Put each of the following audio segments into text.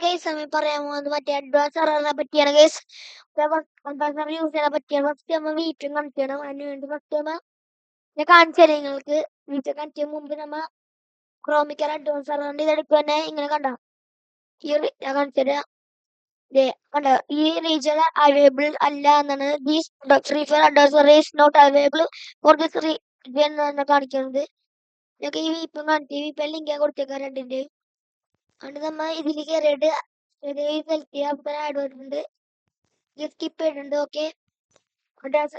Guys നമ്മൾ പറയാൻ പോകുന്നത് മറ്റേ അഡ്വാൻസ് സർവറിനെ പറ്റിയാണ് ഗൈസ്. അഡ്വാൻസ് സർവർ യൂസ് ചെയ്യാൻ പറ്റിയാണ്. ഫസ്റ്റ് നമ്മൾ വീട്ടിൽ കണക്ട് ചെയ്യണം. അതിന് വേണ്ടി ഫസ്റ്റ് ഞാൻ കാണിച്ചു തരാം നിങ്ങൾക്ക്. വീട്ടിൽ കണക്ട് ചെയ്യുന്ന മുമ്പ് നമ്മൾ ക്രോമിക്കർ അഡ്വാൻസ് സർവറിന്റെ ഇതെടുക്കുക തന്നെ. ഇങ്ങനെ കണ്ട ഈ ഞാൻ കാണിച്ചു തരാം. കണ്ട ഈ റീജിയൻ അവൈലബിൾ അല്ല എന്നാണ് Free Fire advance server is not available for this region എന്നാണ് കാണിക്കുന്നത്. ഞങ്ങൾക്ക് ഈ വിപ്പം കാണിച്ചു. ഈ വിപ്പം ലിങ്ക് ഞാൻ കൊടുത്തേക്കാം രണ്ടിൻ്റെയും. അതുകൊണ്ട് നമ്മൾ ഇതിൽ കയറിയിട്ട് സെലക്ട് ചെയ്യാൻ ആഡ് വരുന്നുണ്ട്. ഇത് സ്കിപ്പ് ചെയ്തിട്ടുണ്ട്. ഓക്കെ,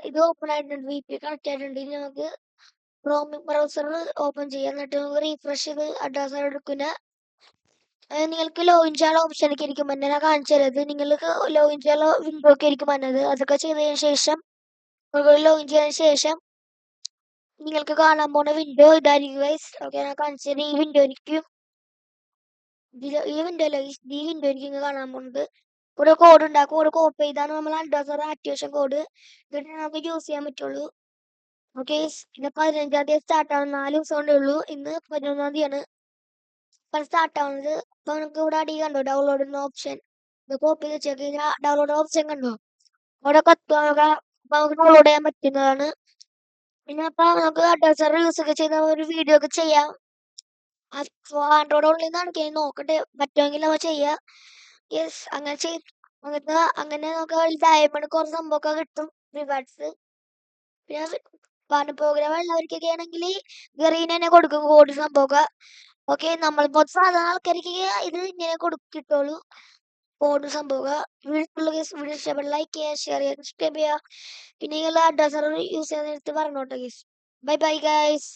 ഇത് ഓപ്പൺ ആയിട്ടുണ്ട്. വി പി കണക്ട് ആയിട്ടുണ്ട്. ഇനി നമുക്ക് ക്രോം ബ്രൗസർ ഓപ്പൺ ചെയ്യാം. എന്നിട്ട് നമുക്ക് റീഫ്രഷ് ചെയ്ത് അഡ്വാൻസ് എടുക്കുന്ന നിങ്ങൾക്ക് ലോഗിൻ ചെയ്യാനുള്ള ഓപ്ഷൻ ഒക്കെ ഇരിക്കും തന്നെ. ഞാൻ കാണിച്ചു തരുന്നത് നിങ്ങൾക്ക് ലോഗിൻ ചെയ്യാനുള്ള വിൻഡോ ഒക്കെ ഇരിക്കും വന്നത്. അതൊക്കെ ചെയ്തതിന് ശേഷം ലോഗിൻ ചെയ്തതിന് ശേഷം നിങ്ങൾക്ക് കാണാൻ പോകുന്ന വിൻഡോ ഇതായിരിക്കും ഗൈസ്. ഓക്കെ, ഞാൻ കാണിച്ചു തരാം. ഈ വിൻഡോ എനിക്ക് കാണാൻ പോകുന്നത് ഒരു കോഡ് ഉണ്ട്. ആ കോഡ് കോപ്പി ചെയ്താണ് നമ്മൾ അഡ്വാൻസ് ആക്ടിവേഷൻ കോഡ്. എന്നിട്ട് നമുക്ക് യൂസ് ചെയ്യാൻ പറ്റുള്ളൂ. ഓക്കെ, പിന്നെ 15-ാം തീയതി സ്റ്റാർട്ട് ആവുന്ന 4 ദിവസം കൊണ്ടേ ഉള്ളൂ. ഇന്ന് 11-ാം തീയതിയാണ് സ്റ്റാർട്ട് ആവുന്നത്. അപ്പൊ നമുക്ക് ഇവിടെ അടി കണ്ടോ ഡൗൺലോഡ് എന്ന ഓപ്ഷൻ. ഇത് കോപ്പി ചെയ്ത് വെച്ച് കഴിഞ്ഞാൽ ഡൗൺലോഡ് ഓപ്ഷൻ കണ്ടോ അവിടെ നമുക്ക് ഡൗൺലോഡ് ചെയ്യാൻ പറ്റുന്നതാണ്. പിന്നെ അപ്പൊ നമുക്ക് അഡ്വാൻസർ യൂസ് ഒക്കെ ചെയ്ത ഒരു വീഡിയോ ഒക്കെ ചെയ്യാം. ആൻഡ്രോയിഡ് ഉള്ളിൽ നിന്നാണ് നോക്കട്ടെ, പറ്റുമെങ്കിൽ നമ്മൾ ചെയ്യാം. യെസ്, അങ്ങനെ നമുക്ക് ഡയമണ്ട് കുറച്ച് സംഭവമൊക്കെ കിട്ടും, റിവാർഡ്സ്. പിന്നെ പാർട്ണർ പ്രോഗ്രാം ഉള്ളവർക്കൊക്കെ ആണെങ്കിൽ ഗറീൻ തന്നെ കൊടുക്കും കോഡ് സംഭവമൊക്കെ. ഓക്കെ, നമ്മളിപ്പോൾ സാധാരണ ആൾക്കാർക്ക് ഇത് ഇങ്ങനെ കിട്ടുള്ളൂ കോഡ് സംഭവമൊക്കെ. വീഡിയോ ഇഷ്ടപ്പെട്ട ലൈക്ക് ചെയ്യുക, ഷെയർ ചെയ്യുക, സബ്സ്ക്രൈബ് ചെയ്യുക. പിന്നെ അഡ്വാൻസർ യൂസ് ചെയ്യുന്ന നേരത്ത് പറഞ്ഞോട്ടെ ഗൈസ്. Bye bye guys.